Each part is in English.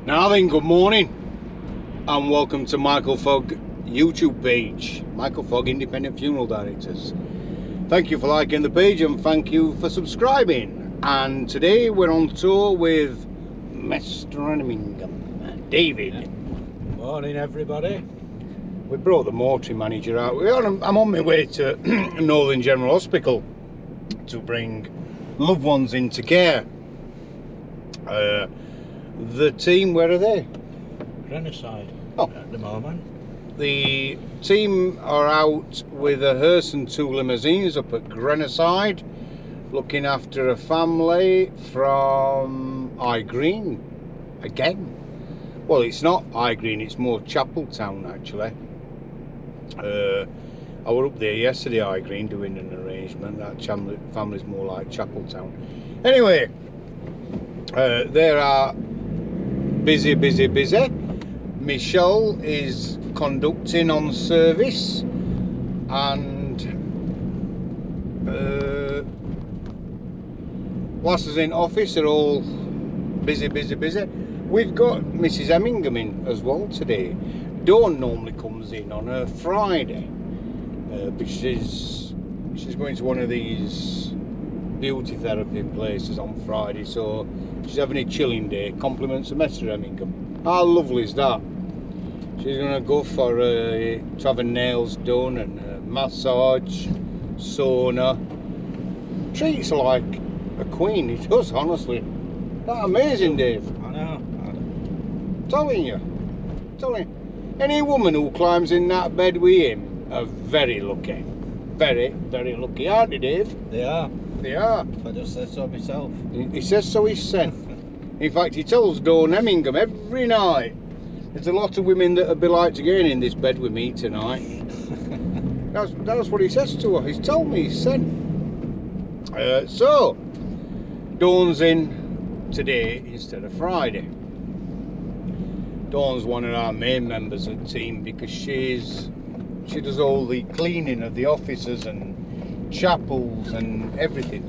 Now then, good morning and welcome to Michael Fogg YouTube page, Michael Fogg Independent Funeral Directors. Thank you for liking the page and thank you for subscribing. And today we're on tour with Mr. Birmingham, David. Morning everybody. We brought the mortuary manager out. I'm on my way to Northern General Hospital to bring loved ones into care. The team, where are they? Renaissance at the moment. The team are out with a hearse and two limousines up at Grenoside, looking after a family from Green again. Well, it's not Green, it's more Chapeltown actually. I were up there yesterday, Green, doing an arrangement. That family's more like Chapeltown. Anyway, there are busy. Michelle is conducting on service, and lasses in office are all busy. We've got Mrs. Birmingham in as well today. Dawn normally comes in on a Friday, but she's going to one of these beauty therapy places on Friday, so she's having a chilling day. Compliments of Mr. Birmingham. How lovely is that? She's going to go for to have her nails done and a massage, sauna. Treats her like a queen, it does, honestly. That's amazing, Dave. I know. Telling you. Any woman who climbs in that bed with him are very lucky. Very lucky, aren't they, Dave? They are. If I just say so myself. He says so, he's said. In fact, he tells Dawn Birmingham every night, there's a lot of women that would be like to get in this bed with me tonight. That's what he says to her. He's told me, he said. So, Dawn's in today instead of Friday. Dawn's one of our main members of the team because she does all the cleaning of the offices and chapels and everything.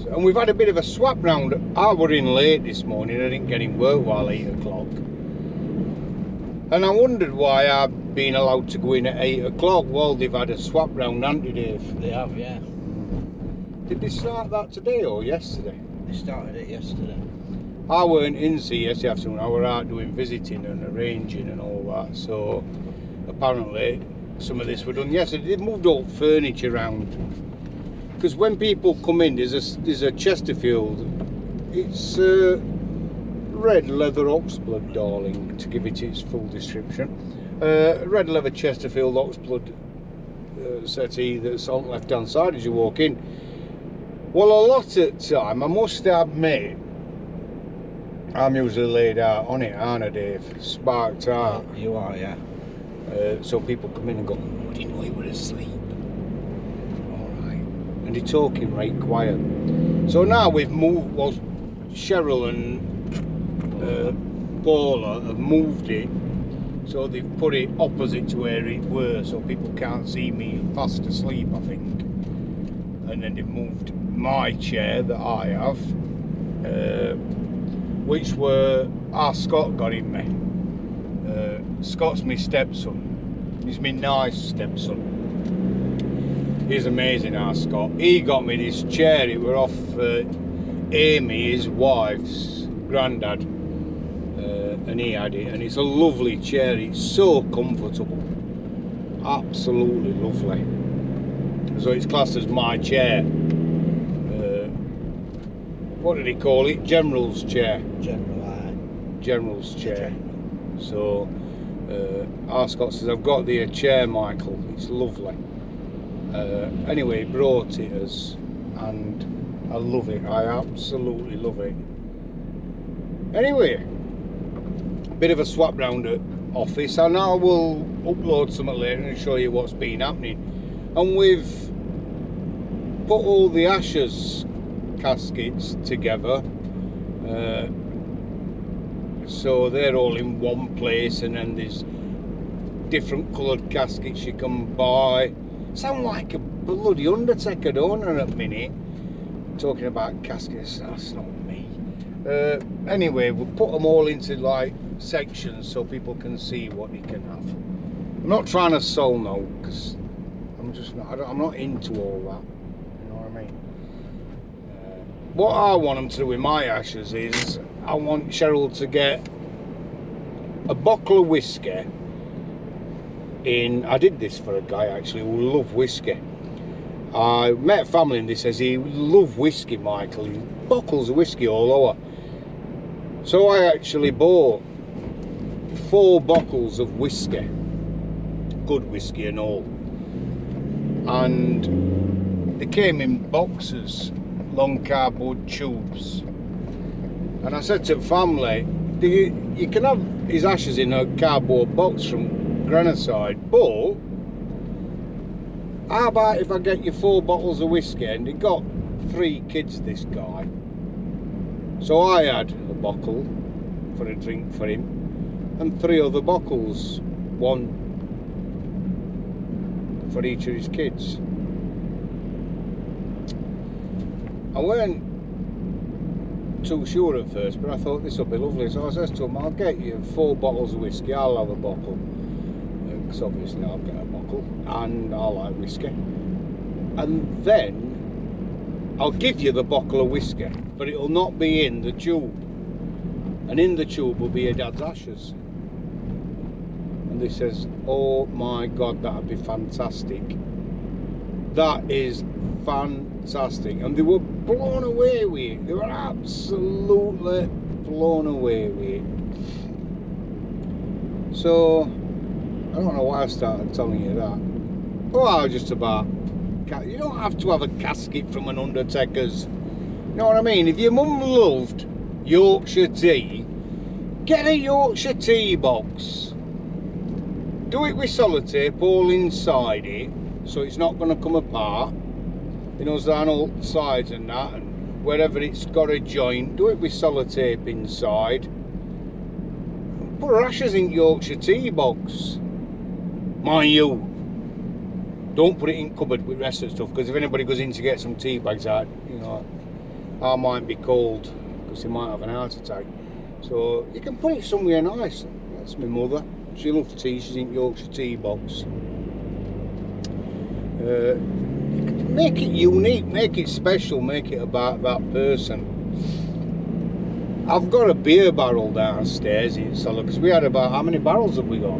So, and we've had a bit of a swap round. I were in late this morning. I didn't get in work while 8 o'clock. And I wondered why I've been allowed to go in at 8 o'clock. Well, they've had a swap round, haven't they, Dave? They have, yeah. Did they start that today or yesterday? They started it yesterday. I weren't in yesterday afternoon. I were out doing visiting and arranging and all that. So apparently some of this were done yesterday. They've moved all furniture around. Because when people come in, there's a Chesterfield. It's red leather oxblood, darling, to give it its full description. Red leather Chesterfield oxblood settee that's on the left hand side as you walk in. Well, a lot of the time, I must admit, I'm usually laid out on it, aren't I, Dave? Sparked out. You are, yeah. So people come in and go, I didn't know you were asleep. And they're talking right quiet. So now we've moved, well, Cheryl and Paula have moved it, so they've put it opposite to where it were, so people can't see me fast asleep, I think. And then they've moved my chair that I have, which were Scott got in me. Scott's my stepson. He's my nice stepson. He's amazing, Scott. He got me this chair. It were off Amy, his wife's granddad, and he had it. And it's a lovely chair. It's so comfortable, absolutely lovely. So it's classed as my chair. What did he call it? General's chair. General's chair. So Scott says, I've got the chair, Michael. It's lovely. Anyway, he brought it us, and I love it. I absolutely love it. Anyway, bit of a swap round at office, and I will upload something later and show you what's been happening. And we've put all the ashes caskets together, so they're all in one place, and then there's different coloured caskets you can buy. Sound like a bloody undertaker, don't I, at a minute? Talking about caskets, that's not me. anyway, we'll put them all into like sections so people can see what they can have. I'm not trying to sell now because I'm just not. I'm not into all that. You know what I mean? What I want them to do with my ashes is I want Cheryl to get a bottle of whiskey. I did this for a guy actually who loved whiskey. I met a family and he says he loved whiskey, Michael. He bottles of whiskey all over. So I actually bought 4 bottles of whiskey, good whiskey and all, and they came in boxes, long cardboard tubes. And I said to the family, you can have his ashes in a cardboard box from Granaside, but how about if I get you 4 bottles of whiskey? And he got 3 kids, this guy. So I had a bottle for a drink for him and 3 other bottles, 1 for each of his kids. I weren't too sure at first, but I thought this will be lovely. So I says to him, I'll get you 4 bottles of whiskey, I'll have a bottle. Because obviously I'll get a bottle and I like whiskey, and then I'll give you the bottle of whiskey, but it'll not be in the tube, and in the tube will be your dad's ashes. And they says, oh my god, that'd be fantastic. That is fantastic. And they were blown away with it. They were absolutely blown away with it. So I don't know why I started telling you that. Well, just about, you don't have to have a casket from an undertaker's. You know what I mean? If your mum loved Yorkshire tea, get a Yorkshire tea box. Do it with sellotape all inside it, so it's not going to come apart. You know, down all sides and that, and wherever it's got a joint, do it with sellotape inside. Put her ashes in Yorkshire tea box. Mind you, don't put it in cupboard with rest of stuff, because if anybody goes in to get some tea bags out, you know, I might be cold because they might have an heart attack. So you can put it somewhere nice. That's my mother. She loves tea. She's in Yorkshire tea box. Make it unique, make it special, make it about that person. I've got a beer barrel downstairs in cellar because we had about, how many barrels have we got?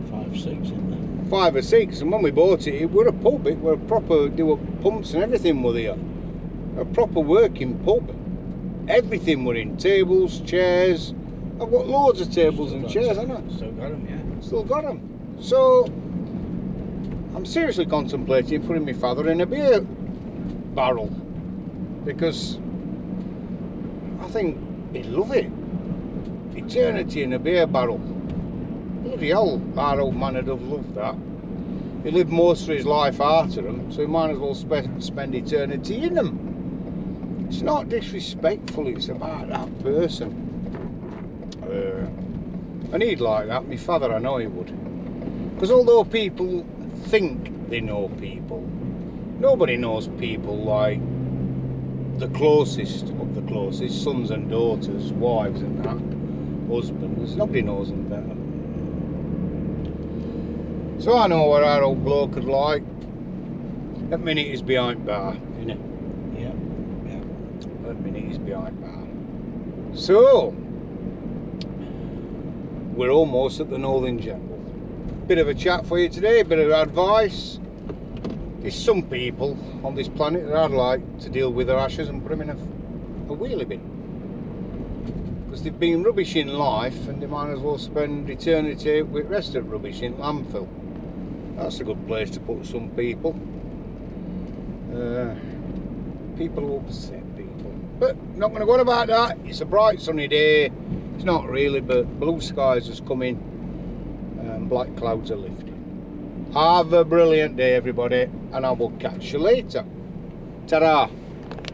5, 6 in there. 5 or 6, and when we bought it, it were a pub. It were a proper, there were pumps and everything were there. A proper working pub. Everything were in, tables, chairs. I've got loads of tables and chairs, haven't I? Still got them, yeah. Still got them. So I'm seriously contemplating putting my father in a beer barrel, because I think he'd love it. Eternity in a beer barrel. Bloody hell, our old man would have loved that. He lived most of his life after them, so he might as well spend eternity in them. It's not disrespectful, it's about that person. And he'd like that. My father, I know he would. Because although people think they know people, nobody knows people like the closest of the closest, sons and daughters, wives and that, husbands. Nobody knows them better. So I know what our old bloke would like. At minute he's behind bar, innit? Yeah. At minute he's behind bar. So we're almost at the Northern General. Bit of a chat for you today, bit of advice. There's some people on this planet that I'd like to deal with their ashes and put them in a wheelie bin. Because they've been rubbish in life and they might as well spend eternity with rest of rubbish in landfill. That's a good place to put some people. People who upset people. But not going to go on about that. It's a bright sunny day. It's not really, but blue skies has come in and black clouds are lifting. Have a brilliant day, everybody, and I will catch you later. Ta-ra!